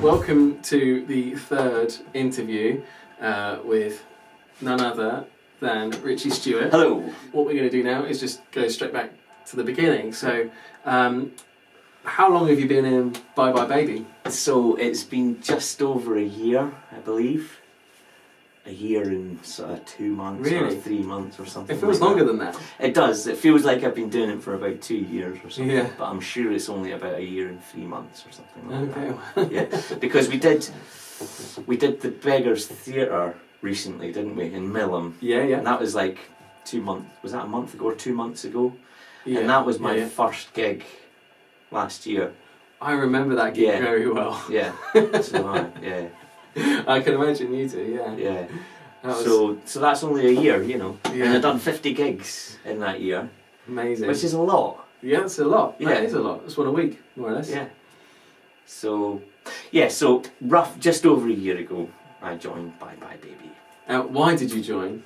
welcome to the third interview with none other than Ritchie Stewart. Hello. What we're going to do now is just go straight back to the beginning. So, how long have you been in Bye Bye Baby? So it's been just over a year, I believe. A year and sort of 2 months Really? or 3 months or something. It feels like longer that. than that. It does. It feels like I've been doing it for about 2 years or something. Yeah. But I'm sure it's only about a year and 3 months or something like Okay. that. Yeah. Because we did the Beggars Theatre recently, didn't we, in Millom? Yeah. And that was like 2 months. Was that a month ago or 2 months ago? Yeah. And that was my yeah. first gig last year. I remember that gig Yeah. very well. Yeah. So yeah. I can imagine you do. Yeah. Yeah. That was So that's only a year, you know. Yeah. And I've done 50 gigs in that year, amazing. which is a lot. Yeah, it's a lot. Yeah. That is a lot. It's one a week, more or less. Yeah. So just over a year ago, I joined Bye Bye Baby. Why did you join?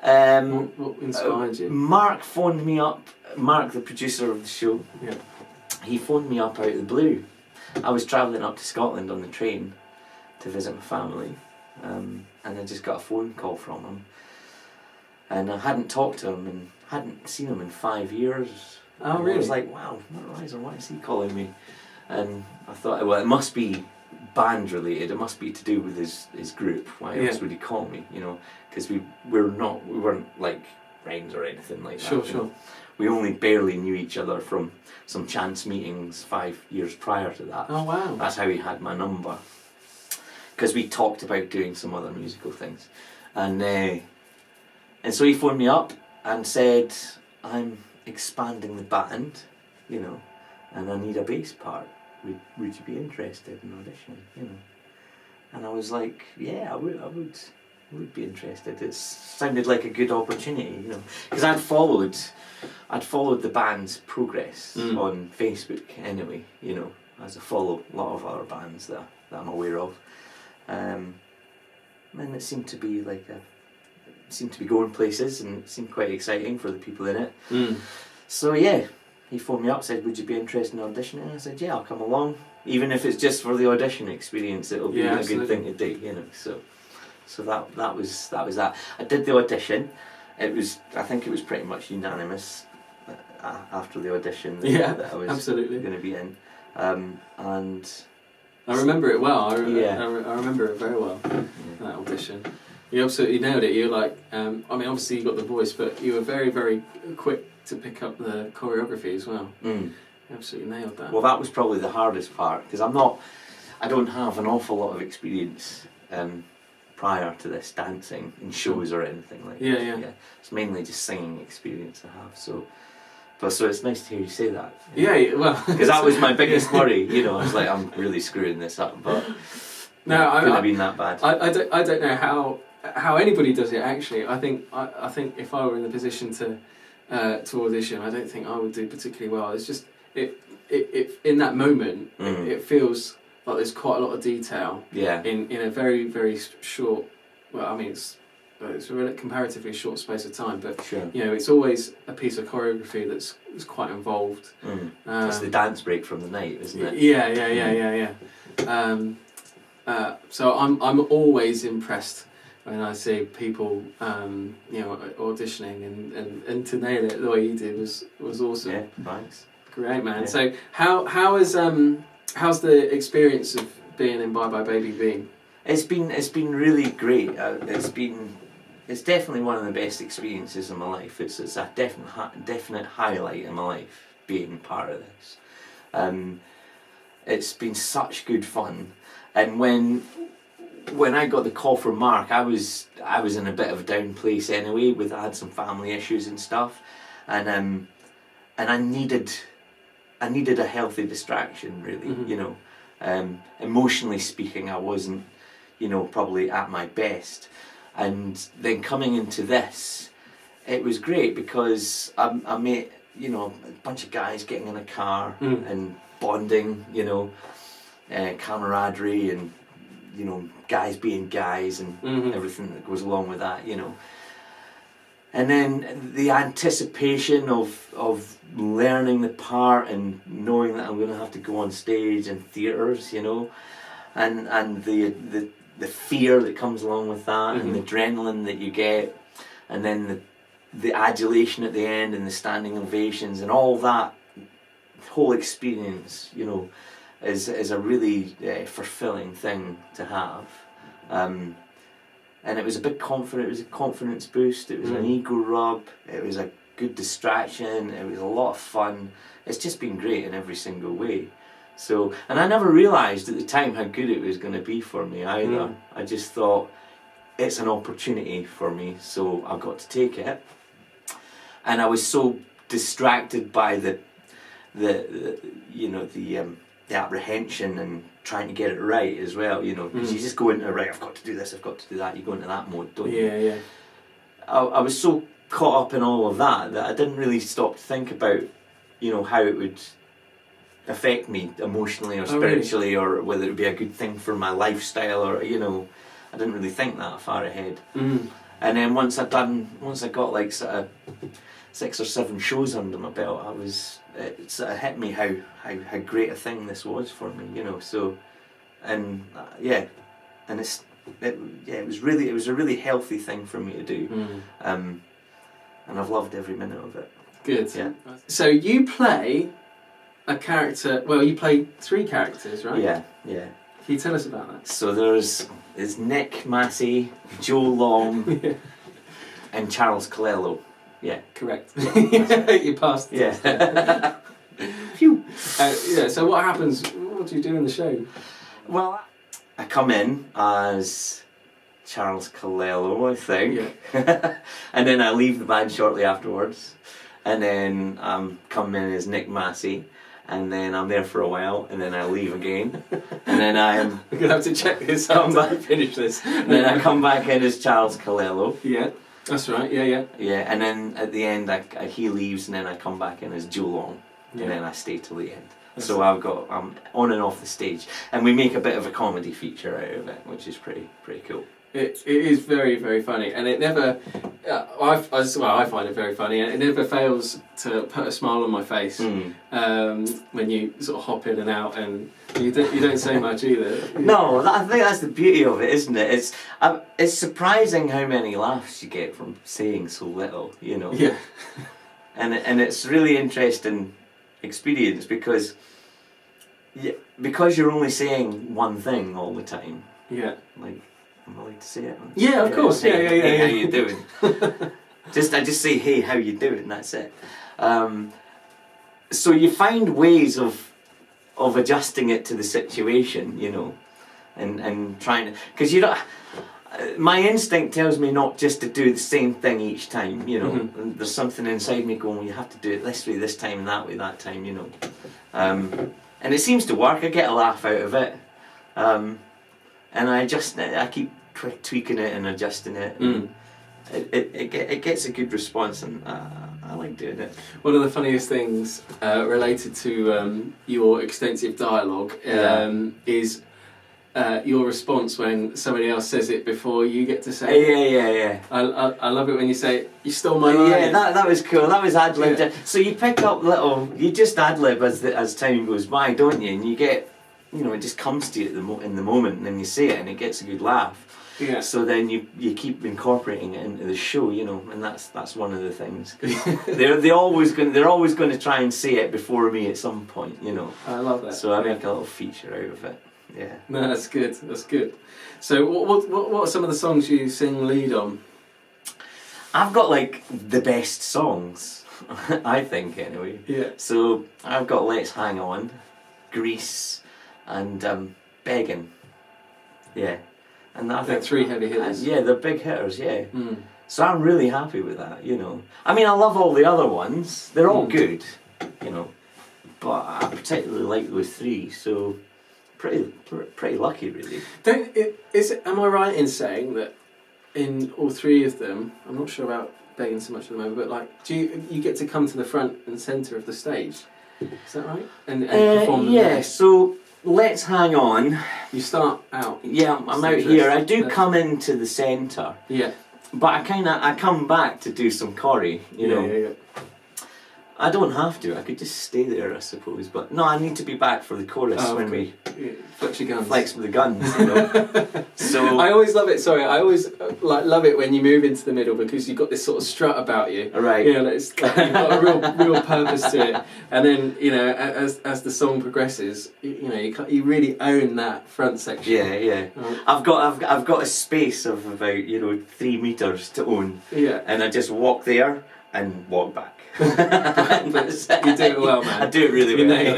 What inspired you? Mark phoned me up. Mark, the producer of the show. Yeah. He phoned me up out of the blue. I was travelling up to Scotland on the train to visit my family. And I just got a phone call from him, and I hadn't talked to him and hadn't seen him in 5 years. Oh, and really? I was like, wow, why is he calling me? And I thought, well, it must be band related. It must be to do with his group. Why else would he call me? You know, because we weren't like friends or anything like that. Sure. We only barely knew each other from some chance meetings 5 years prior to that. Oh, wow. That's how he had my number. Because we talked about doing some other musical things, and so he phoned me up and said, I'm expanding the band, you know, and I need a bass part. Would you be interested in auditioning, you know? And I was like, yeah, I would be interested. It sounded like a good opportunity, you know, because I'd followed the band's progress on Facebook anyway, you know, as I follow a lot of other bands that I'm aware of. And it seemed to be going places, and it seemed quite exciting for the people in it. So yeah, he phoned me up, said, would you be interested in auditioning? And I said, yeah, I'll come along, even if it's just for the audition experience. It'll be a good thing to do, you know. So that was that. I did the audition. I think it was pretty much unanimous after the audition that I was absolutely going to be in, and. I remember it well. I remember it very well. That audition, you absolutely nailed it. You're like, I mean, obviously you got the voice, but you were very, very quick to pick up the choreography as well. You absolutely nailed that. Well, that was probably the hardest part, because I don't have an awful lot of experience prior to this dancing in shows or anything like that. Yeah. It's mainly just singing experience I have. So it's nice to hear you say that. Yeah, well, because that was my biggest worry. You know, I was like, I'm really screwing this up, but no, it couldn't have been that bad. I don't know how anybody does it. Actually, I think if I were in the position to audition, I don't think I would do particularly well. It's just it in that moment, it feels like there's quite a lot of detail. Yeah. In a very, very short. Well, I mean, it's a comparatively short space of time, but sure. You know, it's always a piece of choreography that's quite involved. It's the dance break from the night, isn't it? Yeah. So I'm always impressed when I see people, you know, auditioning and to nail it the way you did was awesome. Yeah, thanks. Great, man. Yeah. So how's the experience of being in Bye Bye Baby been? It's been really great. It's definitely one of the best experiences of my life. It's a definite highlight in my life being part of this. It's been such good fun, and when I got the call from Mark, I was in a bit of a down place anyway. I had some family issues and stuff, and I needed a healthy distraction, really. You know, emotionally speaking, I wasn't, you know, probably at my best. And then coming into this, it was great because I met, you know, a bunch of guys getting in a car and bonding, you know, camaraderie and, you know, guys being guys and everything that goes along with that, you know. And then the anticipation of learning the part and knowing that I'm going to have to go on stage in theatres, you know. and the fear that comes along with that, and the adrenaline that you get, and then the adulation at the end, and the standing ovations, and all that whole experience, you know, is a really fulfilling thing to have. And it was a big confidence boost. It was an ego rub. It was a good distraction. It was a lot of fun. It's just been great in every single way. So, and I never realised at the time how good it was going to be for me either. I just thought, it's an opportunity for me, so I've got to take it. And I was so distracted by the apprehension and trying to get it right as well, you know, because you just go into, right, I've got to do this, I've got to do that, you go into that mode, don't you? Yeah. I was so caught up in all of that I didn't really stop to think about, you know, how it would affect me emotionally or spiritually, or whether it would be a good thing for my lifestyle, or, you know, I didn't really think that far ahead. And then once I got like sort of 6 or 7 shows under my belt, it sort of hit me how great a thing this was for me, you know. So, and it was a really healthy thing for me to do, and I've loved every minute of it. Good. Yeah. So you play a character. Well, you play 3 characters, right? Yeah. Can you tell us about that? So there's Nick Massey, Joe Long, and Charles Colello. Yeah. Correct. You passed the test. Yeah. Phew. So what happens? What do you do in the show? Well, I come in as Charles Colello, I think. Yeah. And then I leave the band shortly afterwards. And then come in as Nick Massey. And then I'm there for a while, and then I leave again. And then We're going to have to check this out to finish this. And then I come back in as Charles Colello. Yeah. That's right, yeah. Yeah, and then at the end he leaves, and then I come back in as Joe Long, and then I stay till the end. So I'm on and off the stage, and we make a bit of a comedy feature out of it, which is pretty cool. It is very, very funny, and it never. I find it very funny, and it never fails to put a smile on my face when you sort of hop in and out, and you don't say much either. No, I think that's the beauty of it, isn't it? It's surprising how many laughs you get from saying so little, you know. Yeah. And it's really interesting experience because you're only saying one thing all the time. Yeah. Like, I'm allowed to say it. Yeah, of course. Hey, how you doing? I just say, hey, how you doing? That's it. So you find ways of adjusting it to the situation, you know, and trying to, because you don't. My instinct tells me not just to do the same thing each time, you know. And there's something inside me going, well, you have to do it this way this time and that way that time, you know. And it seems to work. I get a laugh out of it. And I keep tweaking it and adjusting it. And it gets a good response, and I like doing it. One of the funniest things related to your extensive dialogue is your response when somebody else says it before you get to say it. Yeah. I love it when you say, you stole my line. Yeah, that was cool. That was ad-libbed. Yeah. So you pick up you just ad-lib as time goes by, don't you? And you get, you know, it just comes to you in the moment, and then you say it, and it gets a good laugh. Yeah. So then you keep incorporating it into the show, you know, and that's one of the things. they're always going to try and say it before me at some point, you know. I love that. So I make a little feature out of it. Yeah. No, that's good. That's good. So what are some of the songs you sing lead on? I've got like the best songs, I think anyway. Yeah. So I've got Let's Hang On, Grease, and Begging. Yeah. And I think 3 heavy hitters. Yeah, they're big hitters, yeah. So I'm really happy with that, you know. I mean, I love all the other ones. They're all good, you know. But I particularly like those 3, so pretty lucky, really. Am I right in saying that in all 3 of them, I'm not sure about Begging so much at the moment, but like, do you get to come to the front and centre of the stage? Is that right? And perform them there? So Let's Hang On. You start out. Yeah, I'm out here. I do come into the centre. Yeah. But I come back to do some choreo, you know. Yeah. I don't have to. I could just stay there, I suppose. But no, I need to be back for the chorus when we flex your guns. Flex with the guns, you know. So I always love it. Sorry, I always love it when you move into the middle because you've got this sort of strut about you. Right. Yeah, it's like you've got a real purpose to it. And then as the song progresses, you really own that front section. Yeah. I've got a space of about 3 meters to own. Yeah. And I just walk there and walk back. But you do it well, man. I do it really well.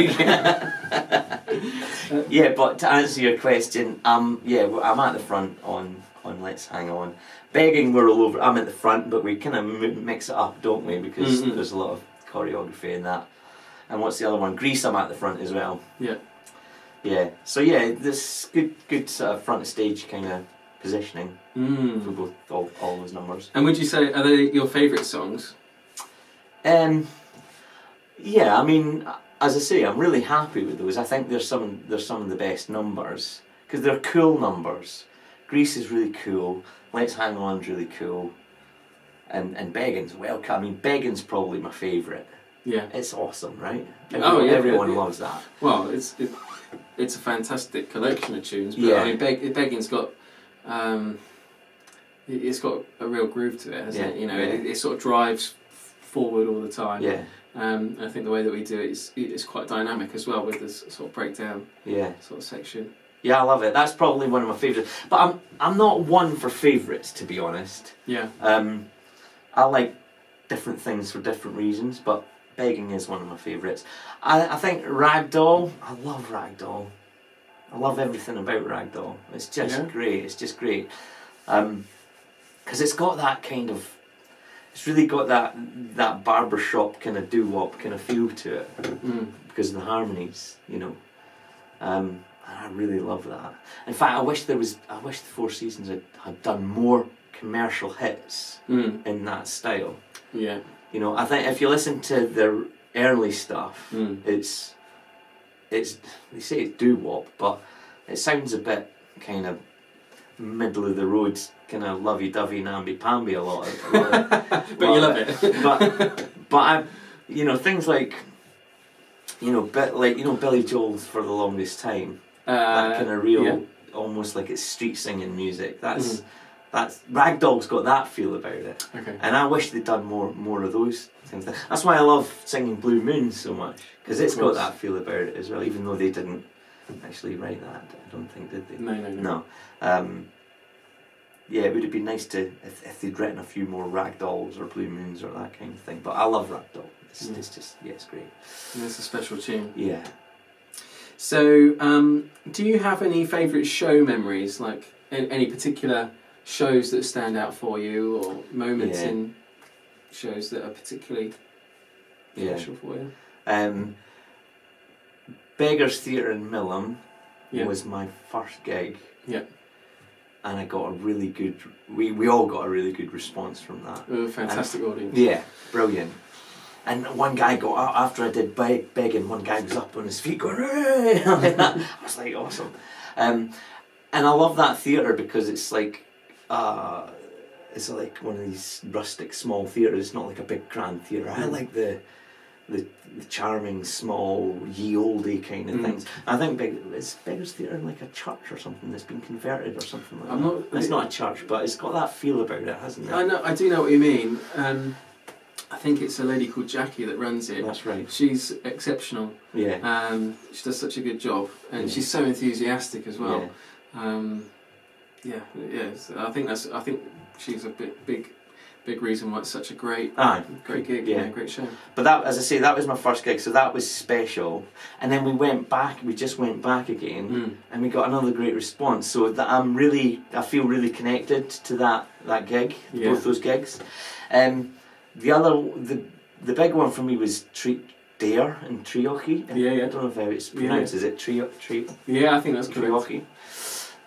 Yeah, but to answer your question, I'm at the front on Let's Hang On. Begging, we're all over. I'm at the front, but we kind of mix it up, don't we? Because there's a lot of choreography in that. And what's the other one? Grease, I'm at the front as well. Yeah. Yeah. So this good sort of front stage kind of positioning for both all those numbers. And would you say are they your favourite songs? Yeah, I mean, as I say, I'm really happy with those. I think there's some of the best numbers because they're cool numbers. Grease is really cool. Let's Hang On's really cool, and Beggin's welcome. I mean, Beggin's probably my favourite. Yeah, it's awesome, right? Everyone loves that. Well, it's a fantastic collection of tunes. But Yeah, I mean, Beggin's got it's got a real groove to it, hasn't it? It sort of drives forward all the time. Yeah. I think the way that we do it is quite dynamic as well with this sort of breakdown. Yeah. Sort of section. Yeah, I love it. That's probably one of my favourites. But I'm not one for favourites, to be honest. Yeah. I like different things for different reasons, but Begging is one of my favourites. I think Ragdoll. I love Ragdoll. I love everything about Ragdoll. It's just great. It's just great. Because it's got that kind of. It's really got that barbershop kind of doo-wop kind of feel to it because of the harmonies, and I really love that. In fact, I wish the Four Seasons had done more commercial hits in that style. Yeah. I think if you listen to their early stuff, it's they say it's doo-wop, but it sounds a bit kind of middle of the road, kind of lovey-dovey, namby-pamby a lot. But you love it. but I, things like, Billy Joel's For the Longest Time. That kind of real, almost like it's street singing music. That's Ragdoll's got that feel about it. Okay. And I wish they'd done more of those things. That's why I love singing Blue Moon so much, because it's got that feel about it as well. Even though they didn't actually write that, I don't think, did they? No. Yeah, it would have been nice to if they'd written a few more Ragdolls or Blue Moons or that kind of thing. But I love Ragdoll. It's just it's great. And it's a special tune. Yeah. So, do you have any favourite show memories? Like any particular shows that stand out for you, or moments in shows that are particularly special for you? Beggar's Theatre in Millom was my first gig. Yeah. And I got a really good. We all got a really good response from that. A fantastic audience. Yeah, brilliant. And one guy got after I did begging. One guy was up on his feet going, "Hey!" I was like, awesome. And I love that theatre because it's like one of these rustic small theatres. It's not like a big grand theatre. I like the charming small ye olde kind of things. I think is Beggar's Theatre like a church or something that's been converted or something like that. It's not a church, but it's got that feel about it, hasn't it? I do know what you mean. I think it's a lady called Jackie that runs it. That's right. She's exceptional. Yeah. She does such a good job, and she's so enthusiastic as well. Yeah. I think she's a big reason why it's such a great gig. Yeah, great show. But that, as I say, that was my first gig, so that was special. And then we just went back again, and we got another great response. So that I feel really connected to that gig, both those gigs. The big one for me was Treat Dare in Treorchy. I don't know how it's pronounced. Is it Treorchy? Yeah, I think that's correct. Treorchy.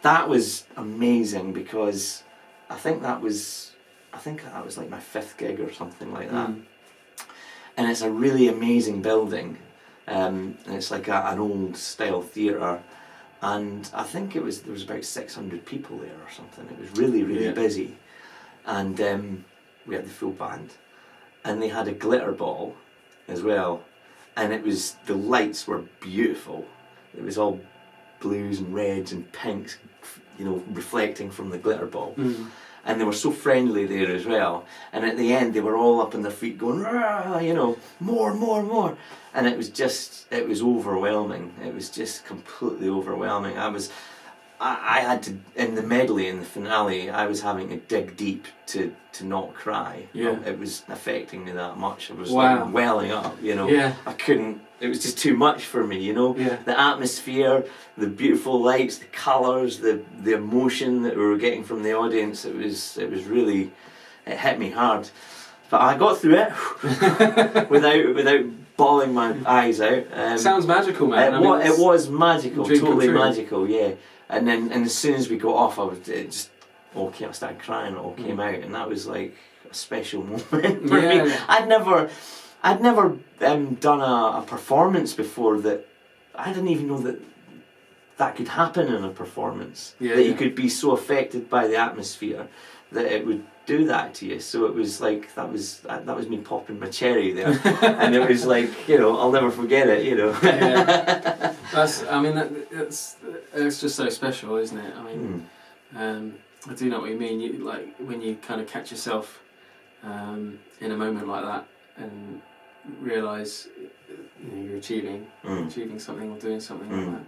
That was amazing because I think that was like my 5th gig or something like that. And it's a really amazing building. And it's like an old style theatre. And I think there was about 600 people there or something. It was really, really busy. And we had the full band. And they had a glitter ball as well, and the lights were beautiful. It was all blues and reds and pinks, reflecting from the glitter ball. And they were so friendly there as well. And at the end, they were all up on their feet going, more, more, more. And it was overwhelming. It was just completely overwhelming. I had to, in the medley, in the finale, I was having to dig deep to not cry. Yeah. It was affecting me that much. I was Wow. welling up, Yeah. I couldn't, it was just too much for me, Yeah. The atmosphere, the beautiful lights, the colours, the emotion that we were getting from the audience, it was really, it hit me hard. But I got through it without bawling my eyes out. Sounds magical, man. It was magical, dream come totally true. magical, yeah. And as soon as we got off, I started crying. It all came out, and that was like a special moment for me. Yeah. I'd never done a performance before that. I didn't even know that could happen in a performance. Yeah, that yeah. you could be so affected by the atmosphere that it would do that to you. So it was like that was me popping my cherry there, and it was like I'll never forget it. Yeah. It's just so special, isn't it? I mean, I do know what you mean. You, like when you kind of catch yourself in a moment like that and realise you're achieving something or doing something like that.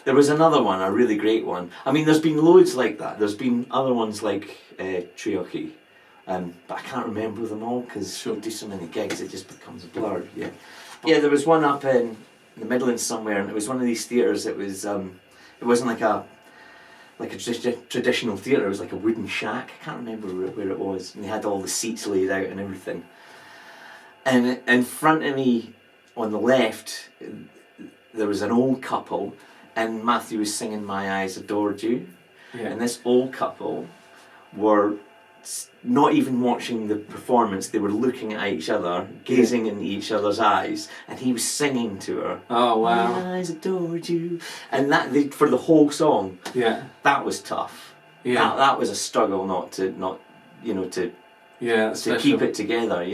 There was another one, a really great one. I mean, there's been loads like that. There's been other ones like Trioki, but I can't remember them all because we do so many gigs it just becomes a blur. Yeah, there was one up in the Midlands somewhere, and it was one of these theatres. It wasn't like a traditional theatre. It was like a wooden shack. I can't remember where it was, and they had all the seats laid out and everything. And in front of me, on the left, there was an old couple, and Matthew was singing "My Eyes Adored You," and this old couple were not even watching the performance. They were looking at each other, gazing in each other's eyes, and he was singing to her. Oh wow! My eyes adored you, and for the whole song. Yeah, that was tough. Yeah, that was a struggle to keep it together.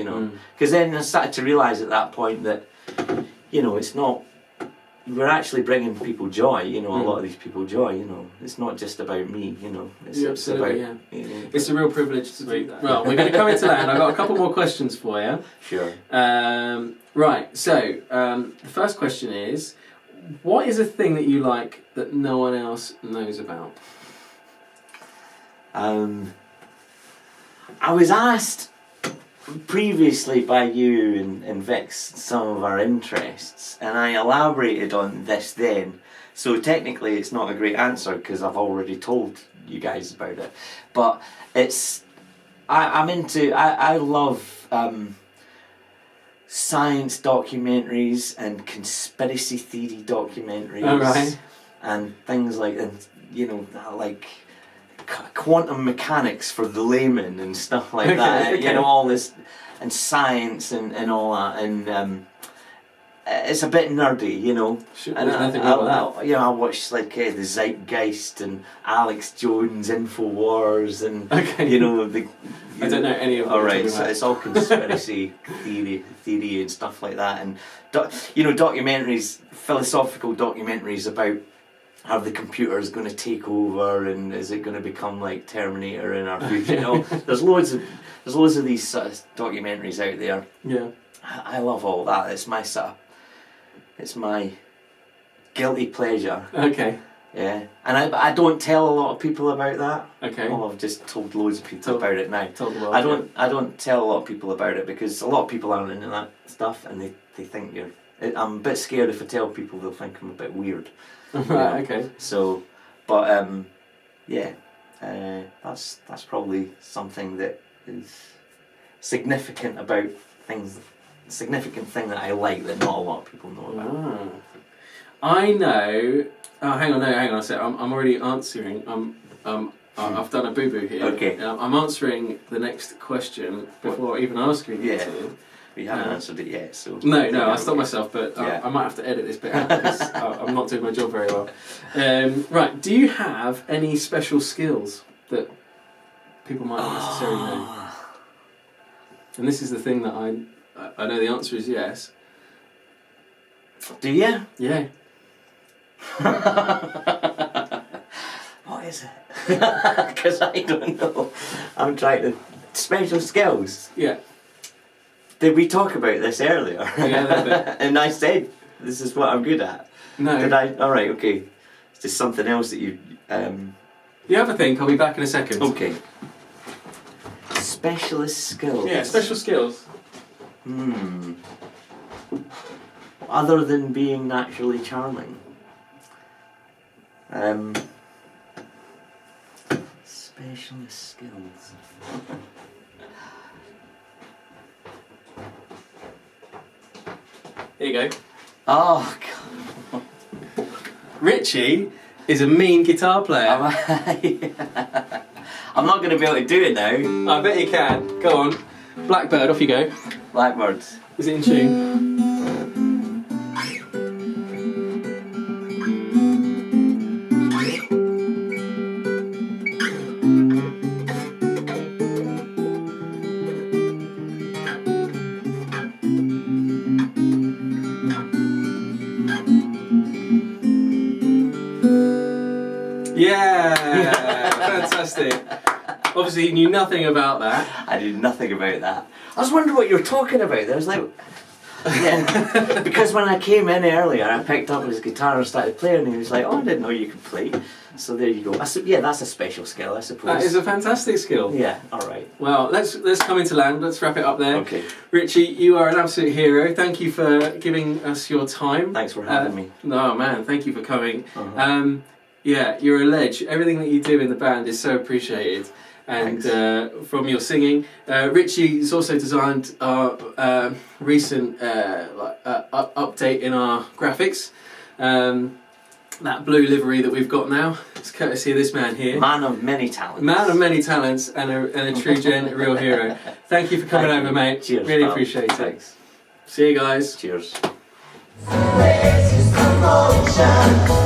Because then I started to realise at that point that it's not. We're actually bringing people joy, a lot of these people joy, It's not just about me, It's about... Yeah. It's a real privilege to be... Well, we're going to come into that, and I've got a couple more questions for you. Sure. Right, so the first question is, what is a thing that you like that no one else knows about? I was asked previously by you and Vix some of our interests, and I elaborated on this then, so technically it's not a great answer because I've already told you guys about it, but I love science documentaries and conspiracy theory documentaries, and things like like quantum mechanics for the layman and stuff like that. All this and science and all that, and it's a bit nerdy, Sure, and there's nothing wrong with that. I watched like the Zeitgeist and Alex Jones Infowars and I don't know any of them. Alright, so it's all conspiracy theory and stuff like that, and documentaries, philosophical documentaries about how the computer is going to take over, and is it going to become like Terminator in our future? There's loads of these sort of documentaries out there. Yeah, I love all that. It's my guilty pleasure. Okay. Yeah, and I don't tell a lot of people about that. Okay. Well, I've just told loads of people about it now. I don't tell a lot of people about it because a lot of people aren't into that stuff, and they think I'm a bit scared if I tell people they'll think I'm a bit weird. Right. Okay. So, but that's probably something that is significant about things. Significant thing that I like that not a lot of people know about. I know. Oh, hang on a sec. I'm already answering. I've done a boo boo here. Okay. I'm answering the next question before even asking you to. We haven't answered it yet, so... No, I stopped myself, but I might have to edit this bit out because I'm not doing my job very well. Right, do you have any special skills that people might not necessarily know? And this is the thing that I know the answer is yes, Do you? Yeah. What is it? Because I don't know. I'm trying to... Special skills? Yeah. Did we talk about this earlier? Yeah, a little bit. And I said, this is what I'm good at. No. Did I? Alright, okay. It's just something else that you... You have a think, I'll be back in a second. Okay. Specialist skills. Yeah, special skills. Other than being naturally charming. Specialist skills. Here you go. Oh, God. Ritchie is a mean guitar player. I'm not going to be able to do it now. I bet you can. Go on. Blackbird, off you go. Blackbirds. Is it in tune? Yeah, fantastic. Obviously, you knew nothing about that. I did nothing about that. I was wondering what you were talking about. I was like, yeah, because when I came in earlier, I picked up his guitar and started playing, and he was like, "Oh, I didn't know you could play." So there you go. Yeah, that's a special skill, I suppose. That is a fantastic skill. Yeah. All right. Well, let's come into land. Let's wrap it up there. Okay. Ritchie, you are an absolute hero. Thank you for giving us your time. Thanks for having me. No, man, thank you for coming. Uh-huh. Yeah, you're a ledge. Everything that you do in the band is so appreciated. And from your singing, Ritchie's also designed our recent update in our graphics. That blue livery that we've got now, it's courtesy of this man here. Man of many talents. Man of many talents and a true gen, a real hero. Thank you for coming over, mate. Cheers. Really pal. appreciate it. Thanks. See you guys. Cheers. This is the motion.